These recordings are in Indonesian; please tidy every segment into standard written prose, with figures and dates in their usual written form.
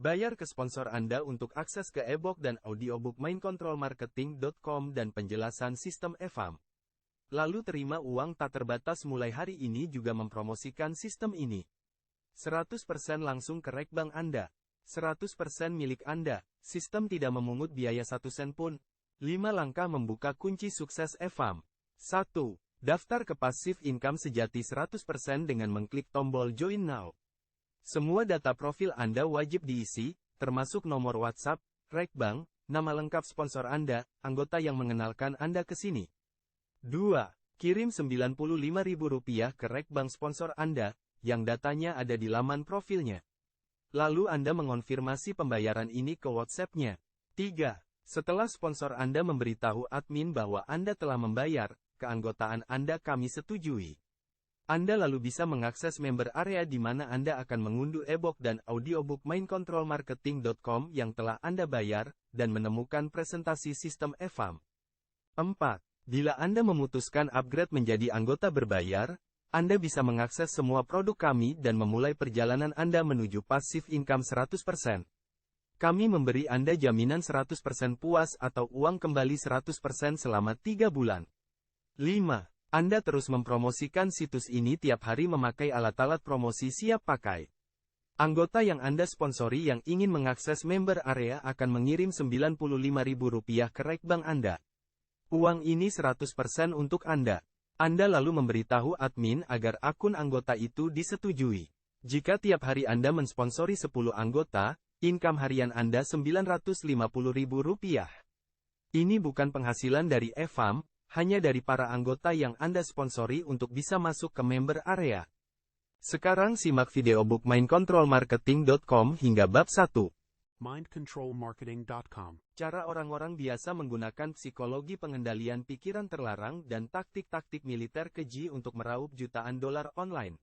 Bayar ke sponsor Anda untuk akses ke e-book dan audiobook mindcontrolmarketing.com dan penjelasan sistem EFAM. Lalu terima uang tak terbatas mulai hari ini juga mempromosikan sistem ini. 100% langsung ke Rekbank Anda. 100% milik Anda. Sistem tidak memungut biaya 1 sen pun. 5 langkah membuka kunci sukses EFAM. 1. Daftar ke Passive Income sejati 100% dengan mengklik tombol Join Now. Semua data profil Anda wajib diisi, termasuk nomor WhatsApp, Rekbank, nama lengkap sponsor Anda, anggota yang mengenalkan Anda ke sini. 2. Kirim Rp95.000 ke Rekbank sponsor Anda, yang datanya ada di laman profilnya. Lalu Anda mengonfirmasi pembayaran ini ke WhatsApp-nya. 3. Setelah sponsor Anda memberitahu admin bahwa Anda telah membayar, keanggotaan Anda kami setujui. Anda lalu bisa mengakses member area di mana Anda akan mengunduh e-book dan audiobook mindcontrolmarketing.com yang telah Anda bayar, dan menemukan presentasi sistem EFAM. 4. Bila Anda memutuskan upgrade menjadi anggota berbayar, Anda bisa mengakses semua produk kami dan memulai perjalanan Anda menuju passive income 100%. Kami memberi Anda jaminan 100% puas atau uang kembali 100% selama 3 bulan. 5. Anda terus mempromosikan situs ini tiap hari memakai alat-alat promosi siap pakai. Anggota yang Anda sponsori yang ingin mengakses member area akan mengirim Rp95.000 ke Rekbank Anda. Uang ini 100% untuk Anda. Anda lalu memberitahu admin agar akun anggota itu disetujui. Jika tiap hari Anda mensponsori 10 anggota, income harian Anda Rp950.000. Ini bukan penghasilan dari EFAM, hanya dari para anggota yang Anda sponsori untuk bisa masuk ke member area. Sekarang simak video book mindcontrolmarketing.com hingga bab 1. mindcontrolmarketing.com. Cara orang-orang biasa menggunakan psikologi pengendalian pikiran terlarang dan taktik-taktik militer keji untuk meraup jutaan dolar online.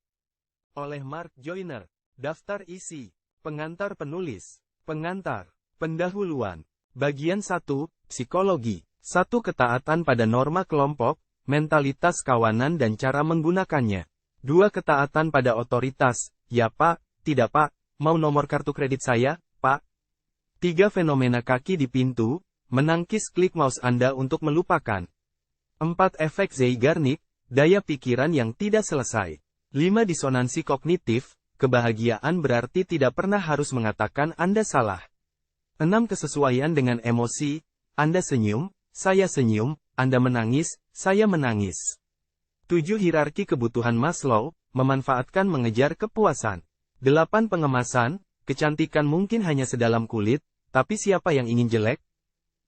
Oleh Mark Joyner. Daftar isi. Pengantar penulis. Pengantar. Pendahuluan. Bagian 1, Psikologi. 1. Ketaatan pada norma kelompok, mentalitas kawanan dan cara menggunakannya. 2. Ketaatan pada otoritas, ya Pak, tidak Pak, mau nomor kartu kredit saya, Pak. 3. Fenomena kaki di pintu, menangkis klik mouse Anda untuk melupakan. 4. Efek Zeigarnik, daya pikiran yang tidak selesai. 5. Disonansi kognitif, kebahagiaan berarti tidak pernah harus mengatakan Anda salah. 6. Kesesuaian dengan emosi, Anda senyum, saya senyum, Anda menangis, saya menangis. 7. Hierarki kebutuhan Maslow, memanfaatkan mengejar kepuasan. 8. Pengemasan, kecantikan mungkin hanya sedalam kulit, tapi siapa yang ingin jelek?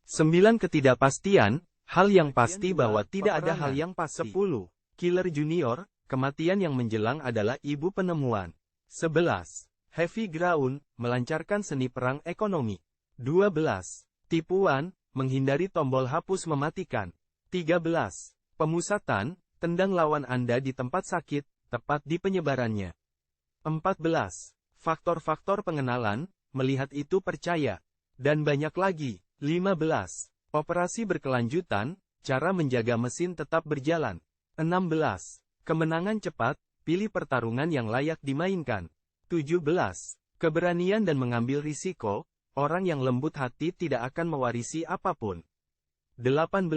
9. Ketidakpastian, hal yang pasti bahwa tidak ada hal yang pasti. 10. Killer Junior, kematian yang menjelang adalah ibu penemuan. 11. Heavy Ground, melancarkan seni perang ekonomi. 12. Tipuan, menghindari tombol hapus mematikan. 13. Pemusatan, tendang lawan Anda di tempat sakit, tepat di penyebarannya. 14. Faktor-faktor pengenalan, melihat itu percaya. Dan banyak lagi. 15. Operasi berkelanjutan, cara menjaga mesin tetap berjalan. 16. Kemenangan cepat, pilih pertarungan yang layak dimainkan. 17. Keberanian dan mengambil risiko, orang yang lembut hati tidak akan mewarisi apapun. 18.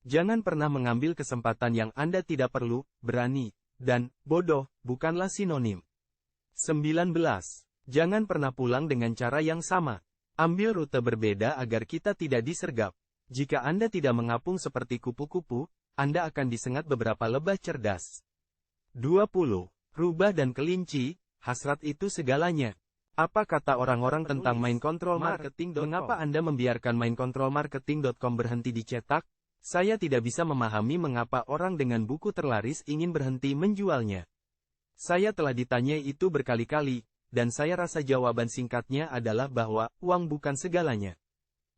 Jangan pernah mengambil kesempatan yang Anda tidak perlu, berani, dan bodoh, bukanlah sinonim. 19. Jangan pernah pulang dengan cara yang sama. Ambil rute berbeda agar kita tidak disergap. Jika Anda tidak mengapung seperti kupu-kupu, Anda akan disengat beberapa lebah cerdas. 20. Rubah dan kelinci, hasrat itu segalanya. Apa kata orang-orang tentang mind control marketing? Mengapa Anda membiarkan mindcontrolmarketing.com berhenti dicetak? Saya tidak bisa memahami mengapa orang dengan buku terlaris ingin berhenti menjualnya. Saya telah ditanya itu berkali-kali, dan saya rasa jawaban singkatnya adalah bahwa uang bukan segalanya.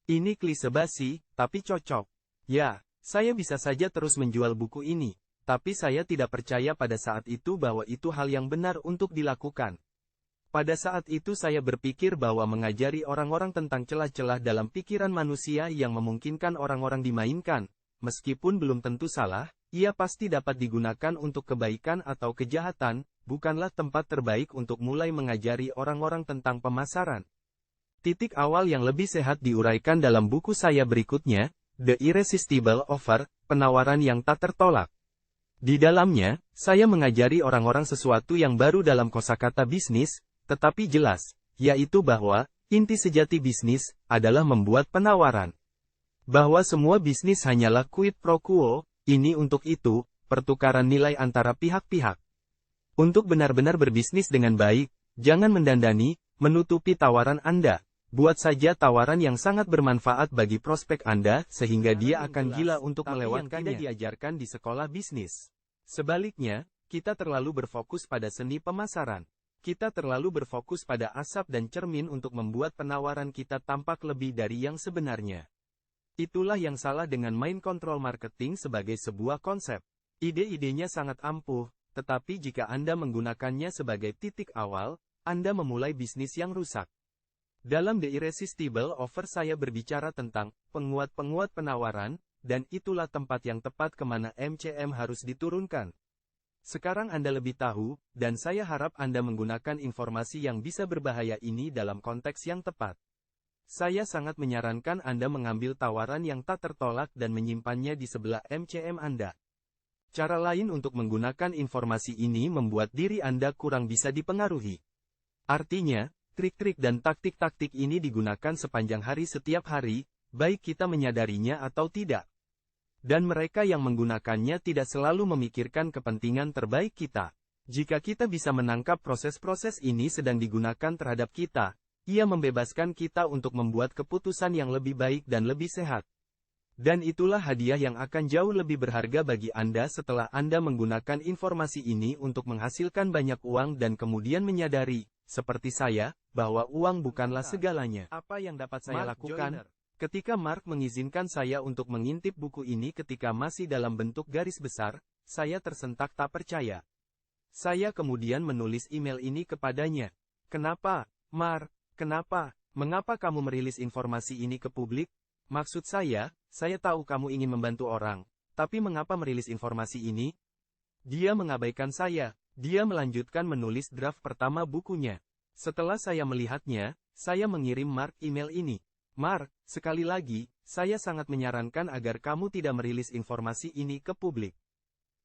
Ini klise basi, tapi cocok. Ya, saya bisa saja terus menjual buku ini, tapi saya tidak percaya pada saat itu bahwa itu hal yang benar untuk dilakukan. Pada saat itu saya berpikir bahwa mengajari orang-orang tentang celah-celah dalam pikiran manusia yang memungkinkan orang-orang dimainkan, meskipun belum tentu salah, ia pasti dapat digunakan untuk kebaikan atau kejahatan, bukanlah tempat terbaik untuk mulai mengajari orang-orang tentang pemasaran. Titik awal yang lebih sehat diuraikan dalam buku saya berikutnya, The Irresistible Offer, penawaran yang tak tertolak. Di dalamnya, saya mengajari orang-orang sesuatu yang baru dalam kosakata bisnis, tetapi jelas, yaitu bahwa, inti sejati bisnis, adalah membuat penawaran. Bahwa semua bisnis hanyalah quid pro quo, ini untuk itu, pertukaran nilai antara pihak-pihak. Untuk benar-benar berbisnis dengan baik, jangan mendandani, menutupi tawaran Anda. Buat saja tawaran yang sangat bermanfaat bagi prospek Anda, sehingga dia akan gila untuk melewatkannya. Tidak diajarkan di sekolah bisnis. Sebaliknya, kita terlalu berfokus pada seni pemasaran. Kita terlalu berfokus pada asap dan cermin untuk membuat penawaran kita tampak lebih dari yang sebenarnya. Itulah yang salah dengan mind control marketing sebagai sebuah konsep. Ide-idenya sangat ampuh, tetapi jika Anda menggunakannya sebagai titik awal, Anda memulai bisnis yang rusak. Dalam The Irresistible Offer saya berbicara tentang penguat-penguat penawaran, dan itulah tempat yang tepat kemana MCM harus diturunkan. Sekarang Anda lebih tahu, dan saya harap Anda menggunakan informasi yang bisa berbahaya ini dalam konteks yang tepat. Saya sangat menyarankan Anda mengambil tawaran yang tak tertolak dan menyimpannya di sebelah MCM Anda. Cara lain untuk menggunakan informasi ini membuat diri Anda kurang bisa dipengaruhi. Artinya, trik-trik dan taktik-taktik ini digunakan sepanjang hari setiap hari, baik kita menyadarinya atau tidak. Dan mereka yang menggunakannya tidak selalu memikirkan kepentingan terbaik kita. Jika kita bisa menangkap proses-proses ini sedang digunakan terhadap kita, ia membebaskan kita untuk membuat keputusan yang lebih baik dan lebih sehat. Dan itulah hadiah yang akan jauh lebih berharga bagi Anda setelah Anda menggunakan informasi ini untuk menghasilkan banyak uang dan kemudian menyadari, seperti saya, bahwa uang bukanlah segalanya. Apa yang dapat saya lakukan? Ketika Mark mengizinkan saya untuk mengintip buku ini ketika masih dalam bentuk garis besar, saya tersentak tak percaya. Saya kemudian menulis email ini kepadanya. Kenapa, Mark? Kenapa? Mengapa kamu merilis informasi ini ke publik? Maksud saya tahu kamu ingin membantu orang, tapi mengapa merilis informasi ini? Dia mengabaikan saya. Dia melanjutkan menulis draft pertama bukunya. Setelah saya melihatnya, saya mengirim Mark email ini. Mark, sekali lagi, saya sangat menyarankan agar kamu tidak merilis informasi ini ke publik.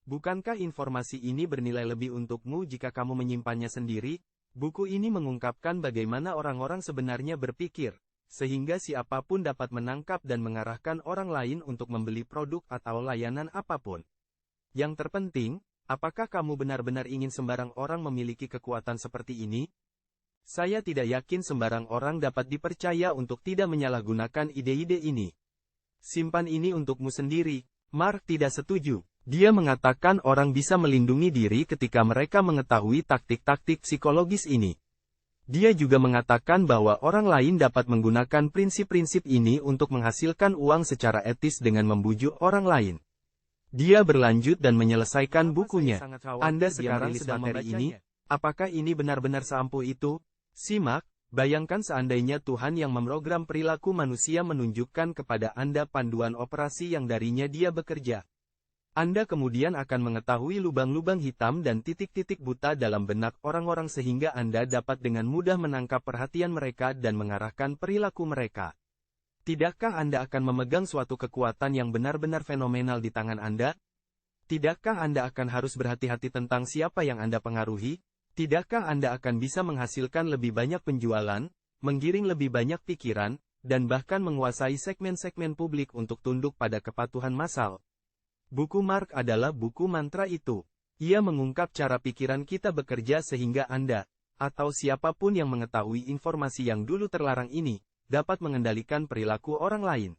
Bukankah informasi ini bernilai lebih untukmu jika kamu menyimpannya sendiri? Buku ini mengungkapkan bagaimana orang-orang sebenarnya berpikir, sehingga siapapun dapat menangkap dan mengarahkan orang lain untuk membeli produk atau layanan apapun. Yang terpenting, apakah kamu benar-benar ingin sembarang orang memiliki kekuatan seperti ini? Saya tidak yakin sembarang orang dapat dipercaya untuk tidak menyalahgunakan ide-ide ini. Simpan ini untukmu sendiri. Mark tidak setuju. Dia mengatakan orang bisa melindungi diri ketika mereka mengetahui taktik-taktik psikologis ini. Dia juga mengatakan bahwa orang lain dapat menggunakan prinsip-prinsip ini untuk menghasilkan uang secara etis dengan membujuk orang lain. Dia berlanjut dan menyelesaikan bukunya. Anda sekarang sedang materi ini, apakah ini benar-benar seampuh itu? Simak, bayangkan seandainya Tuhan yang memprogram perilaku manusia menunjukkan kepada Anda panduan operasi yang darinya dia bekerja. Anda kemudian akan mengetahui lubang-lubang hitam dan titik-titik buta dalam benak orang-orang sehingga Anda dapat dengan mudah menangkap perhatian mereka dan mengarahkan perilaku mereka. Tidakkah Anda akan memegang suatu kekuatan yang benar-benar fenomenal di tangan Anda? Tidakkah Anda akan harus berhati-hati tentang siapa yang Anda pengaruhi? Tidakkah Anda akan bisa menghasilkan lebih banyak penjualan, menggiring lebih banyak pikiran, dan bahkan menguasai segmen-segmen publik untuk tunduk pada kepatuhan massal? Buku Mark adalah buku mantra itu. Ia mengungkap cara pikiran kita bekerja sehingga Anda, atau siapapun yang mengetahui informasi yang dulu terlarang ini, dapat mengendalikan perilaku orang lain.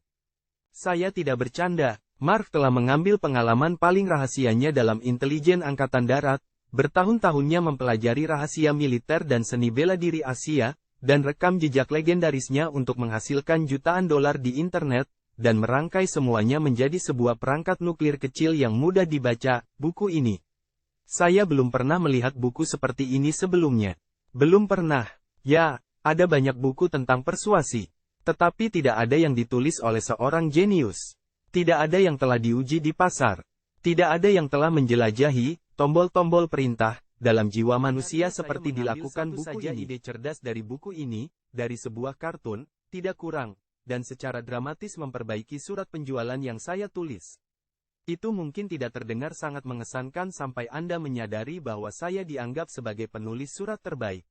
Saya tidak bercanda. Mark telah mengambil pengalaman paling rahasianya dalam intelijen Angkatan Darat, bertahun-tahunnya mempelajari rahasia militer dan seni bela diri Asia, dan rekam jejak legendarisnya untuk menghasilkan jutaan dolar di internet, dan merangkai semuanya menjadi sebuah perangkat nuklir kecil yang mudah dibaca. Buku ini. Saya belum pernah melihat buku seperti ini sebelumnya. Belum pernah. Ya, ada banyak buku tentang persuasi. Tetapi tidak ada yang ditulis oleh seorang jenius. Tidak ada yang telah diuji di pasar. Tidak ada yang telah menjelajahi tombol-tombol perintah dalam jiwa manusia seperti dilakukan buku ini. Ide cerdas dari buku ini, dari sebuah kartun, tidak kurang, dan secara dramatis memperbaiki surat penjualan yang saya tulis. Itu mungkin tidak terdengar sangat mengesankan sampai Anda menyadari bahwa saya dianggap sebagai penulis surat terbaik.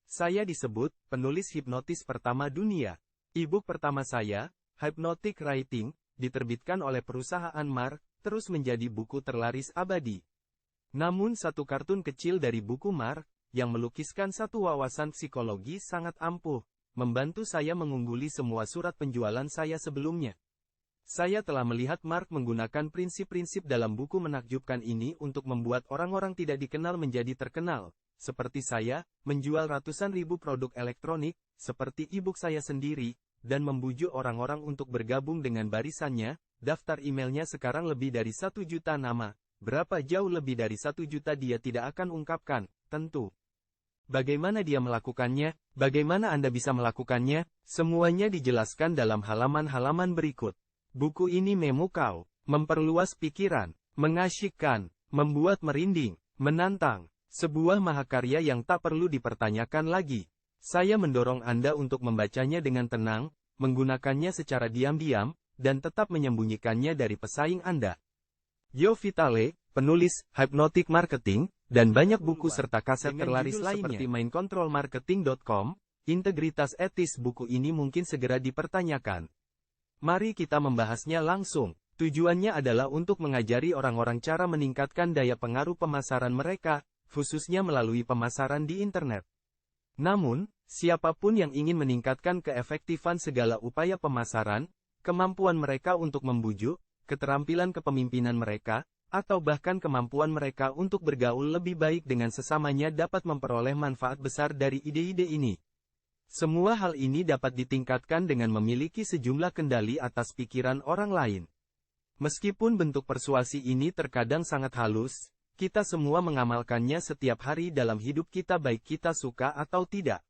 Saya disebut penulis hipnotis pertama dunia. E-book pertama saya, Hypnotic Writing, diterbitkan oleh perusahaan Mark, terus menjadi buku terlaris abadi. Namun satu kartun kecil dari buku Mark, yang melukiskan satu wawasan psikologi sangat ampuh, membantu saya mengungguli semua surat penjualan saya sebelumnya. Saya telah melihat Mark menggunakan prinsip-prinsip dalam buku menakjubkan ini untuk membuat orang-orang tidak dikenal menjadi terkenal, seperti saya, menjual ratusan ribu produk elektronik, seperti e-book saya sendiri, dan membujuk orang-orang untuk bergabung dengan barisannya. Daftar emailnya sekarang lebih dari 1 juta nama. Berapa jauh lebih dari 1 juta dia tidak akan ungkapkan, tentu. Bagaimana dia melakukannya? Bagaimana Anda bisa melakukannya? Semuanya dijelaskan dalam halaman-halaman berikut. Buku ini memukau, memperluas pikiran, mengasyikkan, membuat merinding, menantang. Sebuah mahakarya yang tak perlu dipertanyakan lagi. Saya mendorong Anda untuk membacanya dengan tenang, menggunakannya secara diam-diam, dan tetap menyembunyikannya dari pesaing Anda. Joe Vitale, penulis Hypnotic Marketing, dan banyak buku serta kaset terlaris lainnya seperti mindcontrolmarketing.com, integritas etis buku ini mungkin segera dipertanyakan. Mari kita membahasnya langsung. Tujuannya adalah untuk mengajari orang-orang cara meningkatkan daya pengaruh pemasaran mereka, khususnya melalui pemasaran di internet. Namun, siapapun yang ingin meningkatkan keefektifan segala upaya pemasaran, kemampuan mereka untuk membujuk, keterampilan kepemimpinan mereka, atau bahkan kemampuan mereka untuk bergaul lebih baik dengan sesamanya dapat memperoleh manfaat besar dari ide-ide ini. Semua hal ini dapat ditingkatkan dengan memiliki sejumlah kendali atas pikiran orang lain. Meskipun bentuk persuasi ini terkadang sangat halus, kita semua mengamalkannya setiap hari dalam hidup kita baik kita suka atau tidak.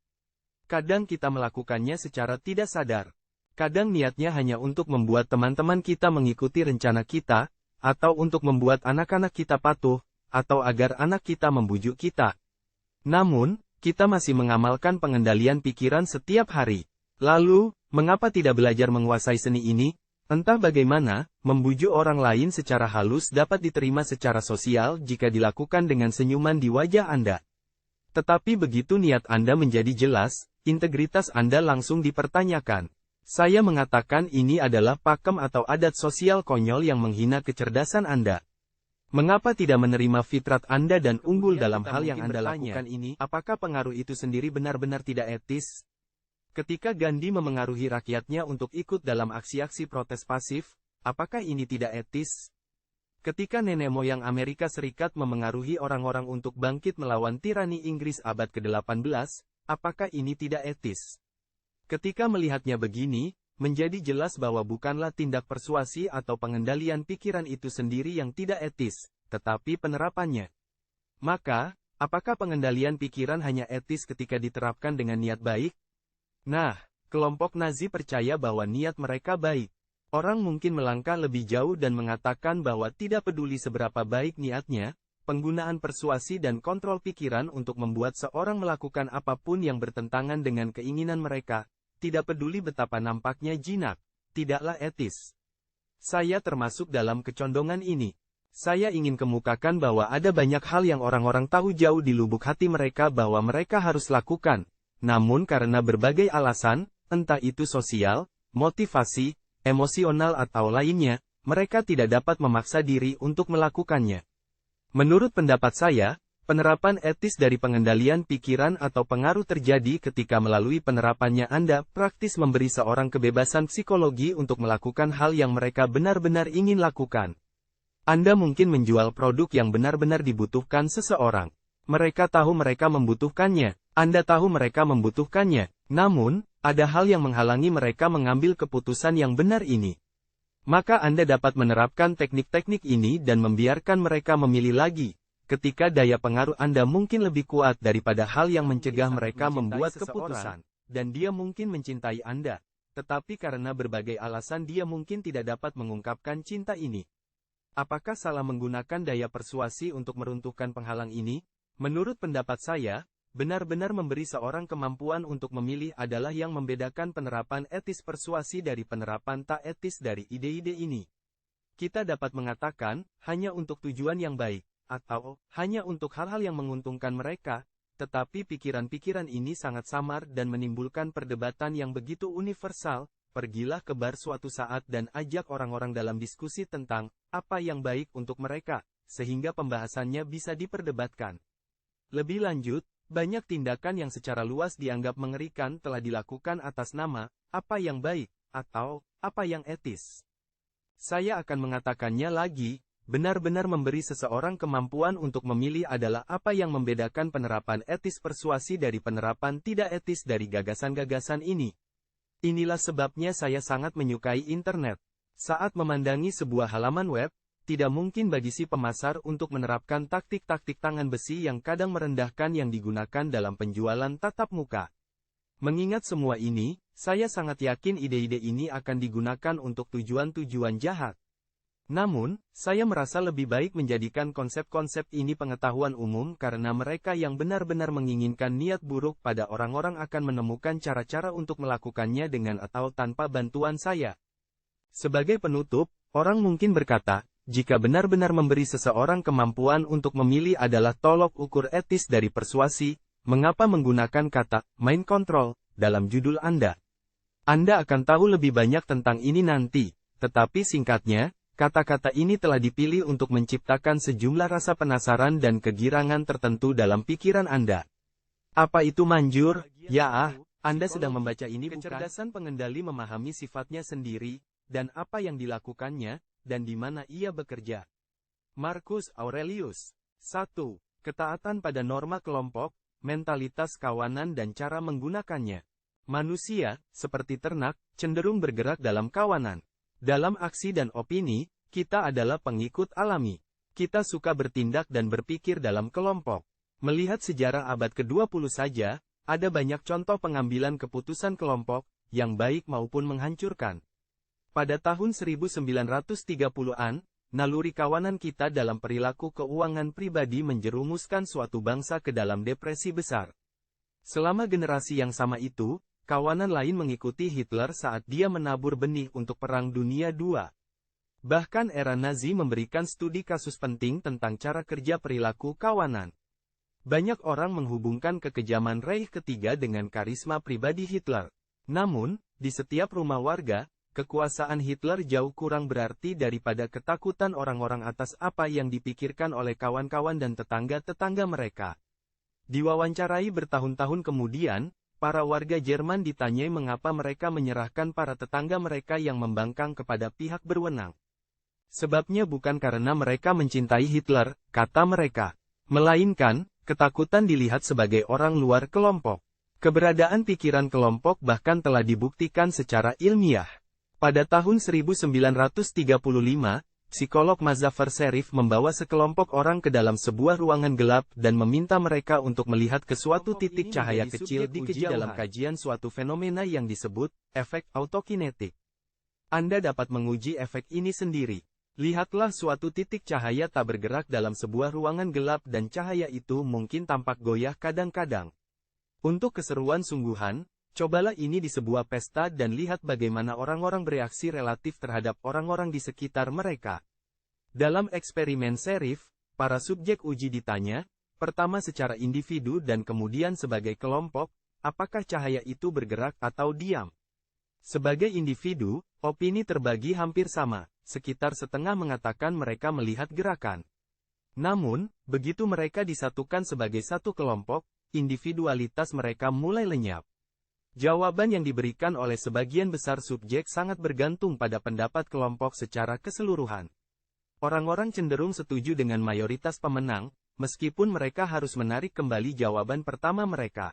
Kadang kita melakukannya secara tidak sadar. Kadang niatnya hanya untuk membuat teman-teman kita mengikuti rencana kita, atau untuk membuat anak-anak kita patuh, atau agar anak kita membujuk kita. Namun, kita masih mengamalkan pengendalian pikiran setiap hari. Lalu, mengapa tidak belajar menguasai seni ini? Entah bagaimana, membujuk orang lain secara halus dapat diterima secara sosial jika dilakukan dengan senyuman di wajah Anda. Tetapi begitu niat Anda menjadi jelas, integritas Anda langsung dipertanyakan. Saya mengatakan ini adalah pakem atau adat sosial konyol yang menghina kecerdasan Anda. Mengapa tidak menerima fitrat Anda dan unggul dalam hal yang Anda lakukan ini? Apakah pengaruh itu sendiri benar-benar tidak etis? Ketika Gandhi memengaruhi rakyatnya untuk ikut dalam aksi-aksi protes pasif, apakah ini tidak etis? Ketika nenek moyang Amerika Serikat memengaruhi orang-orang untuk bangkit melawan tirani Inggris abad ke-18, apakah ini tidak etis? Ketika melihatnya begini, menjadi jelas bahwa bukanlah tindak persuasi atau pengendalian pikiran itu sendiri yang tidak etis, tetapi penerapannya. Maka, apakah pengendalian pikiran hanya etis ketika diterapkan dengan niat baik? Nah, kelompok Nazi percaya bahwa niat mereka baik. Orang mungkin melangkah lebih jauh dan mengatakan bahwa tidak peduli seberapa baik niatnya, penggunaan persuasi dan kontrol pikiran untuk membuat seorang melakukan apapun yang bertentangan dengan keinginan mereka, tidak peduli betapa nampaknya jinak, tidaklah etis. Saya termasuk dalam kecondongan ini. Saya ingin kemukakan bahwa ada banyak hal yang orang-orang tahu jauh di lubuk hati mereka bahwa mereka harus lakukan. Namun karena berbagai alasan, entah itu sosial, motivasi, emosional atau lainnya, mereka tidak dapat memaksa diri untuk melakukannya. Menurut pendapat saya, penerapan etis dari pengendalian pikiran atau pengaruh terjadi ketika melalui penerapannya Anda praktis memberi seorang kebebasan psikologi untuk melakukan hal yang mereka benar-benar ingin lakukan. Anda mungkin menjual produk yang benar-benar dibutuhkan seseorang. Mereka tahu mereka membutuhkannya. Anda tahu mereka membutuhkannya. Namun, ada hal yang menghalangi mereka mengambil keputusan yang benar ini. Maka Anda dapat menerapkan teknik-teknik ini dan membiarkan mereka memilih lagi. Ketika daya pengaruh Anda mungkin lebih kuat daripada hal yang mencegah mereka membuat keputusan, dan dia mungkin mencintai Anda, tetapi karena berbagai alasan dia mungkin tidak dapat mengungkapkan cinta ini. Apakah salah menggunakan daya persuasi untuk meruntuhkan penghalang ini? Menurut pendapat saya, Benar-benar memberi seorang kemampuan untuk memilih adalah yang membedakan penerapan etis persuasi dari penerapan tak etis dari ide-ide ini. Kita dapat mengatakan, hanya untuk tujuan yang baik, atau hanya untuk hal-hal yang menguntungkan mereka, tetapi pikiran-pikiran ini sangat samar dan menimbulkan perdebatan yang begitu universal. Pergilah ke bar suatu saat dan ajak orang-orang dalam diskusi tentang apa yang baik untuk mereka, sehingga pembahasannya bisa diperdebatkan. Lebih lanjut, banyak tindakan yang secara luas dianggap mengerikan telah dilakukan atas nama apa yang baik atau apa yang etis. Saya akan mengatakannya lagi, benar-benar memberi seseorang kemampuan untuk memilih adalah apa yang membedakan penerapan etis persuasi dari penerapan tidak etis dari gagasan-gagasan ini. Inilah sebabnya saya sangat menyukai internet. Saat memandangi sebuah halaman web, tidak mungkin bagi si pemasar untuk menerapkan taktik-taktik tangan besi yang kadang merendahkan yang digunakan dalam penjualan tatap muka. Mengingat semua ini, saya sangat yakin ide-ide ini akan digunakan untuk tujuan-tujuan jahat. Namun, saya merasa lebih baik menjadikan konsep-konsep ini pengetahuan umum karena mereka yang benar-benar menginginkan niat buruk pada orang-orang akan menemukan cara-cara untuk melakukannya dengan atau tanpa bantuan saya. Sebagai penutup, orang mungkin berkata, jika benar-benar memberi seseorang kemampuan untuk memilih adalah tolok ukur etis dari persuasi, mengapa menggunakan kata mind control dalam judul Anda? Anda akan tahu lebih banyak tentang ini nanti, tetapi singkatnya, kata-kata ini telah dipilih untuk menciptakan sejumlah rasa penasaran dan kegirangan tertentu dalam pikiran Anda. Apa itu manjur? Ya, Anda sedang membaca ini bukan? Kecerdasan pengendali memahami sifatnya sendiri, dan apa yang dilakukannya, dan di mana ia bekerja. Marcus Aurelius. 1. Ketaatan pada norma kelompok, mentalitas kawanan dan cara menggunakannya. Manusia, seperti ternak, cenderung bergerak dalam kawanan. Dalam aksi dan opini, kita adalah pengikut alami. Kita suka bertindak dan berpikir dalam kelompok. Melihat sejarah abad ke-20 saja, ada banyak contoh pengambilan keputusan kelompok, yang baik maupun menghancurkan. Pada tahun 1930-an, naluri kawanan kita dalam perilaku keuangan pribadi menjerumuskan suatu bangsa ke dalam depresi besar. Selama generasi yang sama itu, kawanan lain mengikuti Hitler saat dia menabur benih untuk Perang Dunia II. Bahkan era Nazi memberikan studi kasus penting tentang cara kerja perilaku kawanan. Banyak orang menghubungkan kekejaman Reich ketiga dengan karisma pribadi Hitler. Namun, di setiap rumah warga, kekuasaan Hitler jauh kurang berarti daripada ketakutan orang-orang atas apa yang dipikirkan oleh kawan-kawan dan tetangga-tetangga mereka. Diwawancarai bertahun-tahun kemudian, para warga Jerman ditanyai mengapa mereka menyerahkan para tetangga mereka yang membangkang kepada pihak berwenang. Sebabnya bukan karena mereka mencintai Hitler, kata mereka. Melainkan, ketakutan dilihat sebagai orang luar kelompok. Keberadaan pikiran kelompok bahkan telah dibuktikan secara ilmiah. Pada tahun 1935, psikolog Mazafar Sherif membawa sekelompok orang ke dalam sebuah ruangan gelap dan meminta mereka untuk melihat ke suatu titik cahaya kecil di dalam kajian suatu fenomena yang disebut efek autokinetik. Anda dapat menguji efek ini sendiri. Lihatlah suatu titik cahaya tak bergerak dalam sebuah ruangan gelap dan cahaya itu mungkin tampak goyah kadang-kadang. Untuk keseruan sungguhan, cobalah ini di sebuah pesta dan lihat bagaimana orang-orang bereaksi relatif terhadap orang-orang di sekitar mereka. Dalam eksperimen Sherif, para subjek uji ditanya, pertama secara individu dan kemudian sebagai kelompok, apakah cahaya itu bergerak atau diam. Sebagai individu, opini terbagi hampir sama, sekitar setengah mengatakan mereka melihat gerakan. Namun, begitu mereka disatukan sebagai satu kelompok, individualitas mereka mulai lenyap. Jawaban yang diberikan oleh sebagian besar subjek sangat bergantung pada pendapat kelompok secara keseluruhan. Orang-orang cenderung setuju dengan mayoritas pemenang, meskipun mereka harus menarik kembali jawaban pertama mereka.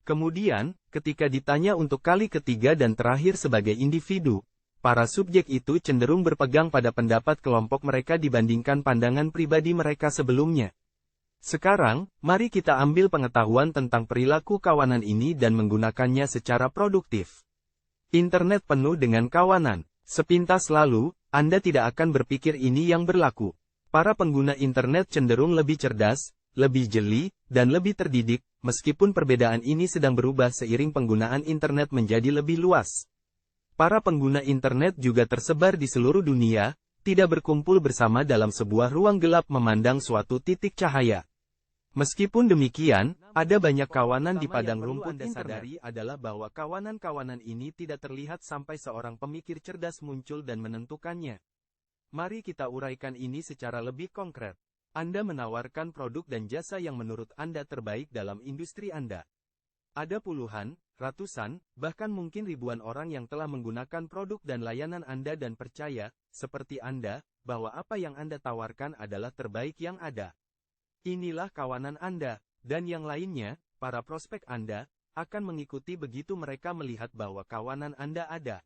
Kemudian, ketika ditanya untuk kali ketiga dan terakhir sebagai individu, para subjek itu cenderung berpegang pada pendapat kelompok mereka dibandingkan pandangan pribadi mereka sebelumnya. Sekarang, mari kita ambil pengetahuan tentang perilaku kawanan ini dan menggunakannya secara produktif. Internet penuh dengan kawanan. Sepintas lalu, Anda tidak akan berpikir ini yang berlaku. Para pengguna internet cenderung lebih cerdas, lebih jeli, dan lebih terdidik, meskipun perbedaan ini sedang berubah seiring penggunaan internet menjadi lebih luas. Para pengguna internet juga tersebar di seluruh dunia, tidak berkumpul bersama dalam sebuah ruang gelap memandang suatu titik cahaya. Meskipun demikian, ada banyak kawanan di padang rumput internet. Anda sadari adalah bahwa kawanan-kawanan ini tidak terlihat sampai seorang pemikir cerdas muncul dan menentukannya. Mari kita uraikan ini secara lebih konkret. Anda menawarkan produk dan jasa yang menurut Anda terbaik dalam industri Anda. Ada puluhan, ratusan, bahkan mungkin ribuan orang yang telah menggunakan produk dan layanan Anda dan percaya, seperti Anda, bahwa apa yang Anda tawarkan adalah terbaik yang ada. Inilah kawanan Anda, dan yang lainnya, para prospek Anda, akan mengikuti begitu mereka melihat bahwa kawanan Anda ada.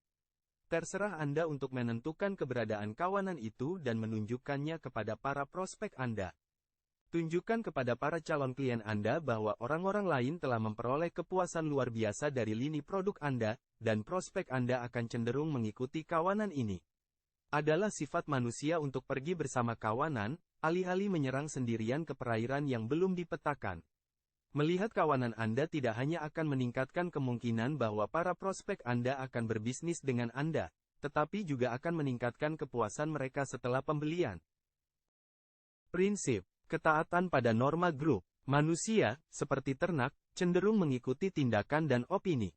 Terserah Anda untuk menentukan keberadaan kawanan itu dan menunjukkannya kepada para prospek Anda. Tunjukkan kepada para calon klien Anda bahwa orang-orang lain telah memperoleh kepuasan luar biasa dari lini produk Anda, dan prospek Anda akan cenderung mengikuti kawanan ini. Adalah sifat manusia untuk pergi bersama kawanan, alih-alih menyerang sendirian ke perairan yang belum dipetakan. Melihat kawanan Anda tidak hanya akan meningkatkan kemungkinan bahwa para prospek Anda akan berbisnis dengan Anda, tetapi juga akan meningkatkan kepuasan mereka setelah pembelian. Prinsip ketaatan pada norma grup. Manusia, seperti ternak, cenderung mengikuti tindakan dan opini.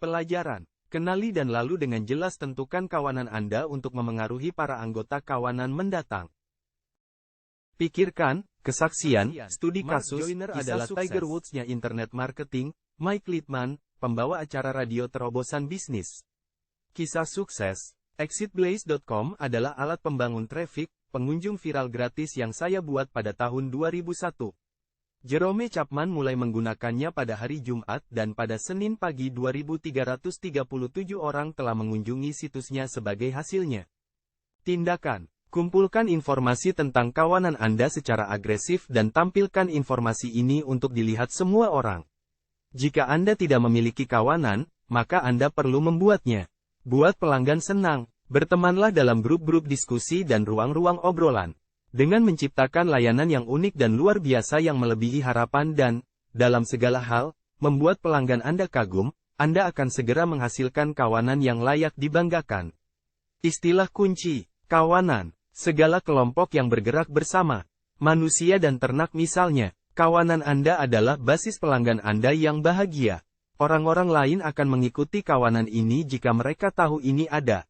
Pelajaran. Kenali dan lalu dengan jelas tentukan kawanan Anda untuk memengaruhi para anggota kawanan mendatang. Pikirkan, kesaksian, studi kasus, adalah Tiger Woods-nya internet marketing, Mike Littman, pembawa acara radio terobosan bisnis. Kisah sukses. ExitBlaze.com adalah alat pembangun traffic, pengunjung viral gratis yang saya buat pada tahun 2001. Jerome Chapman mulai menggunakannya pada hari Jumat dan pada Senin pagi 2.337 orang telah mengunjungi situsnya sebagai hasilnya. Tindakan. Kumpulkan informasi tentang kawanan Anda secara agresif dan tampilkan informasi ini untuk dilihat semua orang. Jika Anda tidak memiliki kawanan, maka Anda perlu membuatnya. Buat pelanggan senang. Bertemanlah dalam grup-grup diskusi dan ruang-ruang obrolan. Dengan menciptakan layanan yang unik dan luar biasa yang melebihi harapan dan, dalam segala hal, membuat pelanggan Anda kagum, Anda akan segera menghasilkan kawanan yang layak dibanggakan. Istilah kunci, kawanan, segala kelompok yang bergerak bersama, manusia dan ternak misalnya, kawanan Anda adalah basis pelanggan Anda yang bahagia. Orang-orang lain akan mengikuti kawanan ini jika mereka tahu ini ada.